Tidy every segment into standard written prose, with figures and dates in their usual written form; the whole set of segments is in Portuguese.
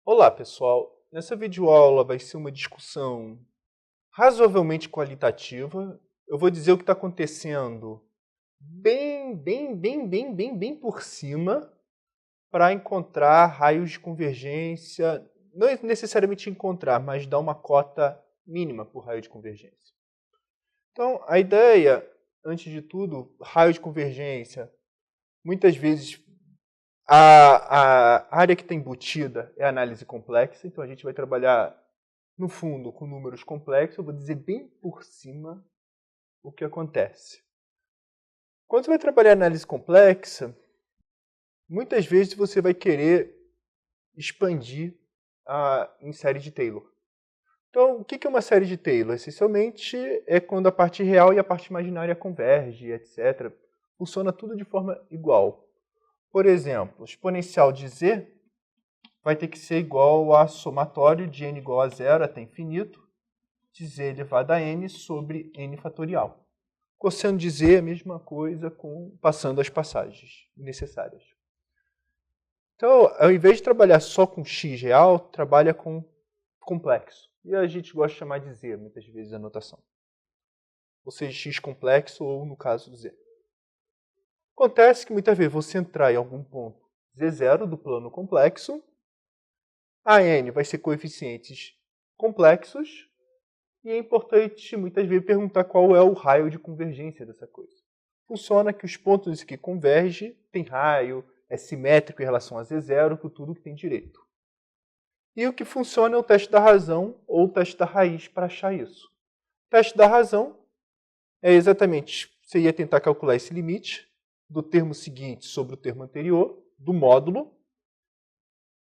Olá, pessoal. Nessa videoaula vai ser uma discussão razoavelmente qualitativa. Eu vou dizer o que está acontecendo bem por cima para encontrar raios de convergência. Não necessariamente encontrar, mas dar uma cota mínima por raio de convergência. Então, a ideia, antes de tudo, raio de convergência, muitas vezes a área que está embutida é a análise complexa, então a gente vai trabalhar, no fundo, com números complexos. Eu vou dizer bem por cima o que acontece. Quando você vai trabalhar análise complexa, muitas vezes você vai querer expandir em série de Taylor. Então, o que é uma série de Taylor? Essencialmente, é quando a parte real e a parte imaginária convergem, etc. Funciona tudo de forma igual. Por exemplo, o exponencial de z vai ter que ser igual a somatório de n igual a zero até infinito, de z elevado a n sobre n fatorial. Cosseno de z é a mesma coisa, passando as passagens necessárias. Então, ao invés de trabalhar só com x real, trabalha com complexo. E a gente gosta de chamar de z, muitas vezes, a notação. Ou seja, x complexo ou, no caso, z. Acontece que muitas vezes você entrar em algum ponto z0 do plano complexo, a n vai ser coeficientes complexos, e é importante muitas vezes perguntar qual é o raio de convergência dessa coisa. Funciona que os pontos que convergem têm raio, é simétrico em relação a z0, com tudo que tem direito. E o que funciona é o teste da razão ou o teste da raiz para achar isso. O teste da razão é exatamente, você ia tentar calcular esse limite do termo seguinte sobre o termo anterior, do módulo,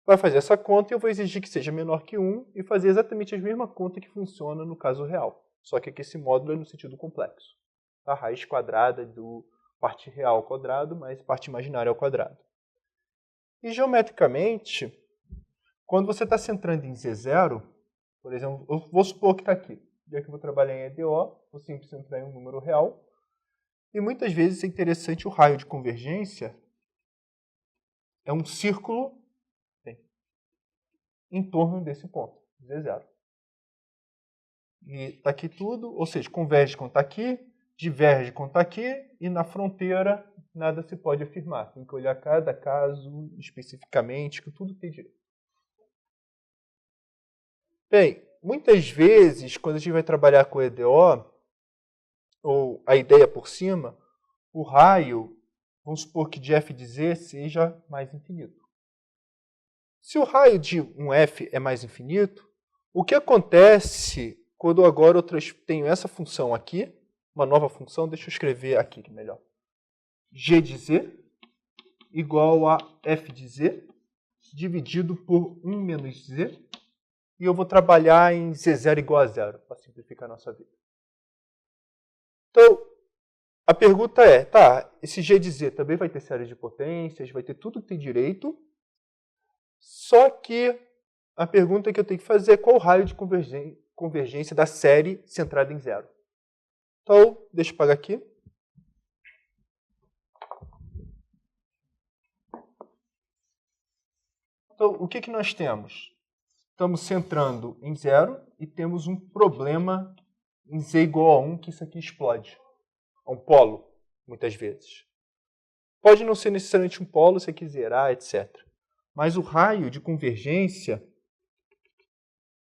vai fazer essa conta e eu vou exigir que seja menor que 1 e fazer exatamente a mesma conta que funciona no caso real. Só que aqui esse módulo é no sentido complexo. A raiz quadrada do parte real ao quadrado mais parte imaginária ao quadrado. E geometricamente, quando você está centrando em Z0, por exemplo, eu vou supor que está aqui. Já que eu vou trabalhar em EDO, vou sempre centrar em um número real. E muitas vezes é interessante o raio de convergência. É um círculo em torno desse ponto, Z0. E está aqui tudo, ou seja, converge quando está aqui, diverge quando está aqui, e na fronteira nada se pode afirmar. Tem que olhar cada caso especificamente, que tudo tem direito. Bem, muitas vezes, quando a gente vai trabalhar com EDO, ou a ideia por cima, o raio, vamos supor que de f de z seja mais infinito. Se o raio de um f é mais infinito, o que acontece quando agora eu tenho essa função aqui, uma nova função, deixa eu escrever aqui que é melhor. G de z igual a f de z dividido por 1 menos z, e eu vou trabalhar em z0 igual a zero, para simplificar a nossa vida. Então, a pergunta é, esse G de z também vai ter série de potências, vai ter tudo que tem direito, só que a pergunta que eu tenho que fazer é qual o raio de convergência da série centrada em zero. Então, deixa eu apagar aqui. Então, o que nós temos? Estamos centrando em zero e temos um problema em z igual a 1, que isso aqui explode. É um polo, muitas vezes. Pode não ser necessariamente um polo, se aqui zerar, etc. Mas o raio de convergência,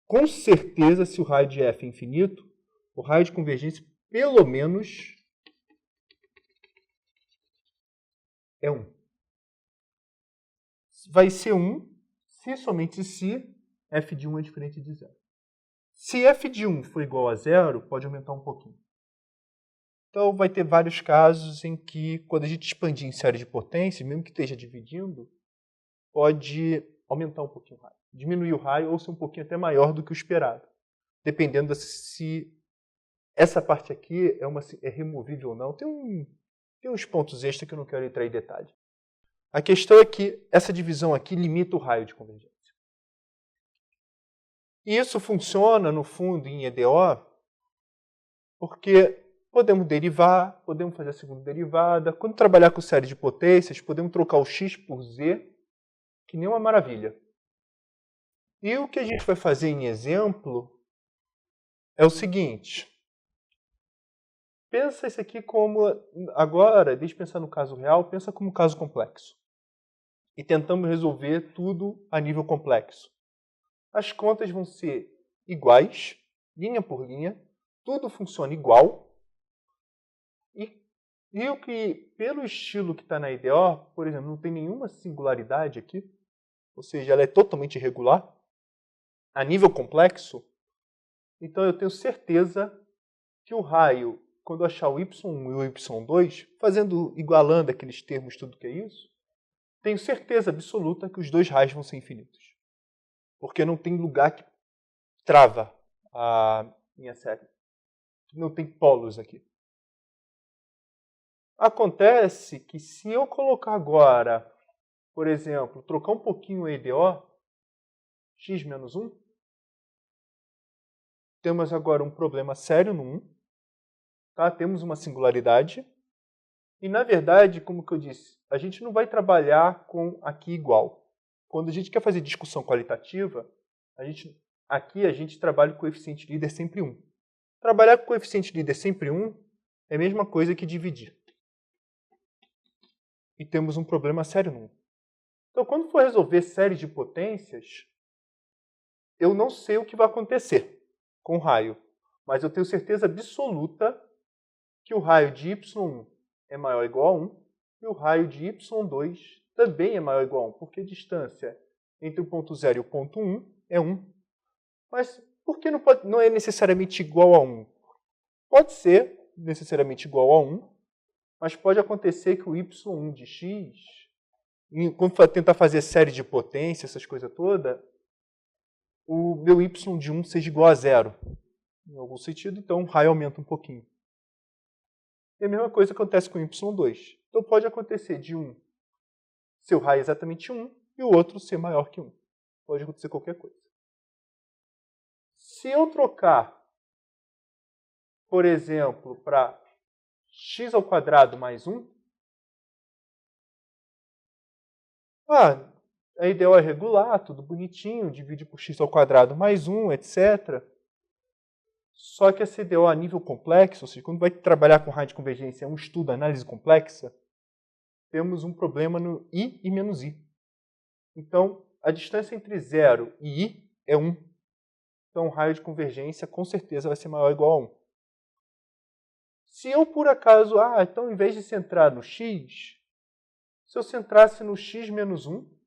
com certeza, se o raio de f é infinito, o raio de convergência, pelo menos, é 1. Vai ser 1 se somente se f de 1 é diferente de 0. Se f de 1 for igual a 0, pode aumentar um pouquinho. Então, vai ter vários casos em que, quando a gente expandir em série de potências, mesmo que esteja dividindo, pode aumentar um pouquinho o raio. Diminuir o raio ou ser um pouquinho até maior do que o esperado. Dependendo se essa parte aqui é removível ou não. Tem uns pontos extras que eu não quero entrar em detalhe. A questão é que essa divisão aqui limita o raio de convergência. E isso funciona, no fundo, em EDO, porque podemos derivar, podemos fazer a segunda derivada. Quando trabalhar com série de potências, podemos trocar o x por z, que nem uma maravilha. E o que a gente vai fazer em exemplo é o seguinte. Pensa isso aqui como, agora, deixa eu pensar no caso real, pensa como um caso complexo. E tentamos resolver tudo a nível complexo. As contas vão ser iguais, linha por linha, tudo funciona igual. E o que, pelo estilo que está na IDO, por exemplo, não tem nenhuma singularidade aqui, ou seja, ela é totalmente irregular, a nível complexo, então eu tenho certeza que o raio, quando eu achar o y1 e o y2, igualando aqueles termos, tudo que é isso, tenho certeza absoluta que os dois raios vão ser infinitos. Porque não tem lugar que trava a minha série. Não tem polos aqui. Acontece que se eu colocar agora, por exemplo, trocar um pouquinho o EDO, x menos 1, temos agora um problema sério no 1. Tá? Temos uma singularidade. E, na verdade, como que eu disse, a gente não vai trabalhar com aqui igual. Quando a gente quer fazer discussão qualitativa, aqui a gente trabalha com o coeficiente líder sempre 1. Trabalhar com o coeficiente líder sempre 1 é a mesma coisa que dividir. E temos um problema sério no 1. Então, quando for resolver séries de potências, eu não sei o que vai acontecer com o raio. Mas eu tenho certeza absoluta que o raio de y1 é maior ou igual a 1 e o raio de y2 também é maior ou igual a 1, porque a distância entre o ponto 0 e o ponto 1 é 1. Mas por que não é necessariamente igual a 1? Pode ser necessariamente igual a 1, mas pode acontecer que o y1 de x, quando for tentar fazer série de potência, essas coisas todas, o meu y de 1 seja igual a 0. Em algum sentido, então o raio aumenta um pouquinho. E a mesma coisa acontece com o y2. Então pode acontecer de um ser o raio exatamente 1 e o outro ser maior que 1. Pode acontecer qualquer coisa. Se eu trocar, por exemplo, para x ao quadrado mais 1, a IDO é regular, tudo bonitinho, divide por x ao quadrado mais 1, etc. Só que essa IDO a nível complexo, ou seja, quando vai trabalhar com raio de convergência, é um estudo, análise complexa, temos um problema no i e menos i. Então, a distância entre 0 e i é 1. Então, o raio de convergência com certeza vai ser maior ou igual a 1. Se eu, por acaso, então, ao invés de centrar no x, se eu centrasse no x menos 1,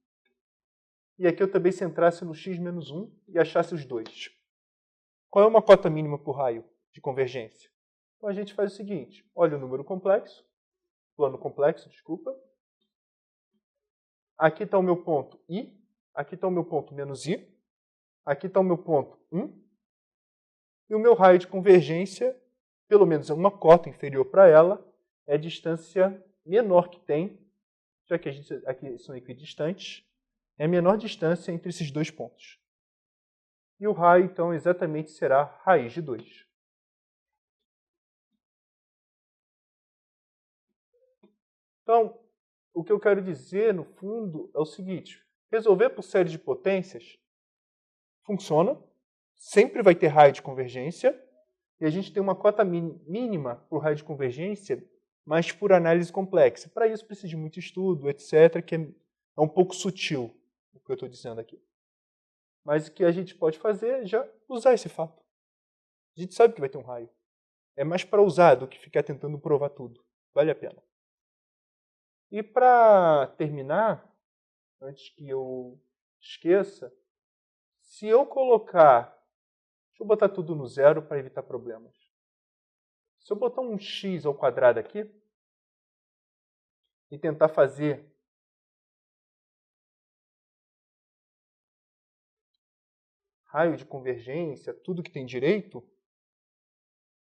e aqui eu também centrasse no x menos 1 e achasse os dois. Qual é uma cota mínima por raio de convergência? Então, a gente faz o seguinte. Olha o número complexo, plano complexo, desculpa. Aqui está o meu ponto i, aqui está o meu ponto menos i, aqui está o meu ponto 1, e o meu raio de convergência, pelo menos uma cota inferior para ela, é a distância menor que tem, já que aqui são equidistantes, é a menor distância entre esses dois pontos. E o raio, então, exatamente será raiz de 2. Então, o que eu quero dizer, no fundo, é o seguinte. Resolver por série de potências funciona, sempre vai ter raio de convergência, e a gente tem uma cota mínima para o raio de convergência, mas por análise complexa. Para isso precisa de muito estudo, etc., que é um pouco sutil o que eu estou dizendo aqui. Mas o que a gente pode fazer é já usar esse fato. A gente sabe que vai ter um raio. É mais para usar do que ficar tentando provar tudo. Vale a pena. E para terminar, antes que eu esqueça, se eu colocar... Deixa eu botar tudo no zero para evitar problemas. Se eu botar um x ao quadrado aqui e tentar fazer raio de convergência, tudo que tem direito,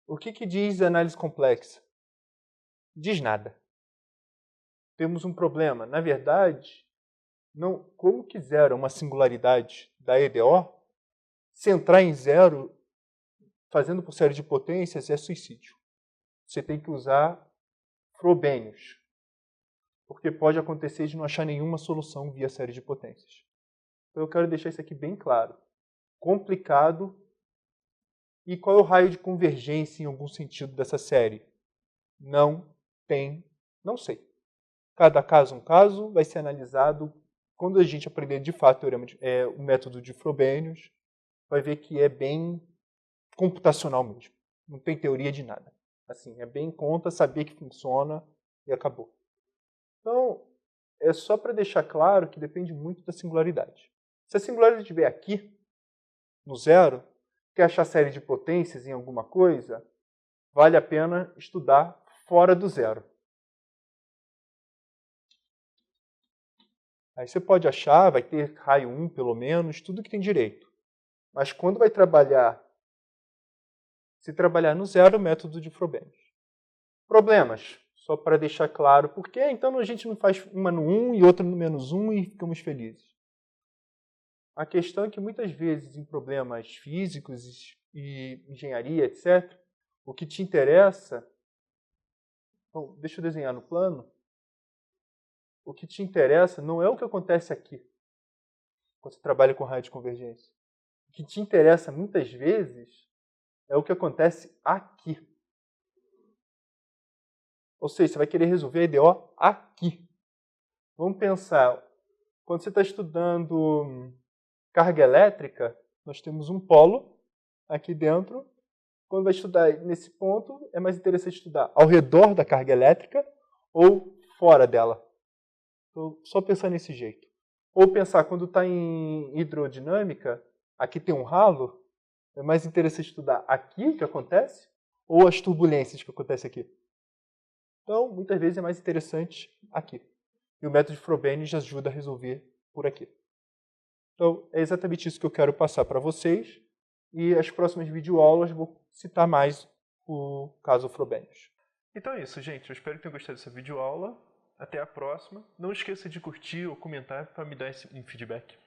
o que diz a análise complexa? Diz nada. Temos um problema. Na verdade, não, como quiser uma singularidade da EDO, se entrar em zero, fazendo por série de potências, é suicídio. Você tem que usar Frobenius, porque pode acontecer de não achar nenhuma solução via série de potências. Então eu quero deixar isso aqui bem claro. Complicado. E qual é o raio de convergência em algum sentido dessa série? Não sei. Cada caso um caso, vai ser analisado. Quando a gente aprender de fato o método de Frobenius, vai ver que é bem computacional mesmo. Não tem teoria de nada. Assim, é bem conta, saber que funciona e acabou. Então, é só para deixar claro que depende muito da singularidade. Se a singularidade estiver aqui, no zero, quer achar série de potências em alguma coisa, vale a pena estudar fora do zero. Aí você pode achar, vai ter raio 1 pelo menos, tudo que tem direito. Mas quando vai trabalhar, se trabalhar no zero, método de Frobenius. Problemas, só para deixar claro, por que então a gente não faz uma no 1 e outra no menos 1 e ficamos felizes? A questão é que muitas vezes em problemas físicos e engenharia, etc., o que te interessa... Bom, deixa eu desenhar no plano. O que te interessa não é o que acontece aqui, quando você trabalha com raio de convergência. O que te interessa, muitas vezes, é o que acontece aqui. Ou seja, você vai querer resolver a EDO aqui. Vamos pensar, quando você está estudando carga elétrica, nós temos um polo aqui dentro. Quando vai estudar nesse ponto, é mais interessante estudar ao redor da carga elétrica ou fora dela. Então, só pensar nesse jeito. Ou pensar, quando está em hidrodinâmica, aqui tem um ralo, é mais interessante estudar aqui o que acontece ou as turbulências que acontecem aqui. Então, muitas vezes é mais interessante aqui. E o método de Frobenius ajuda a resolver por aqui. Então, é exatamente isso que eu quero passar para vocês. E as próximas videoaulas vou citar mais o caso Frobenius. Então é isso, gente. Eu espero que tenham gostado dessa videoaula. Até a próxima. Não esqueça de curtir ou comentar para me dar um feedback.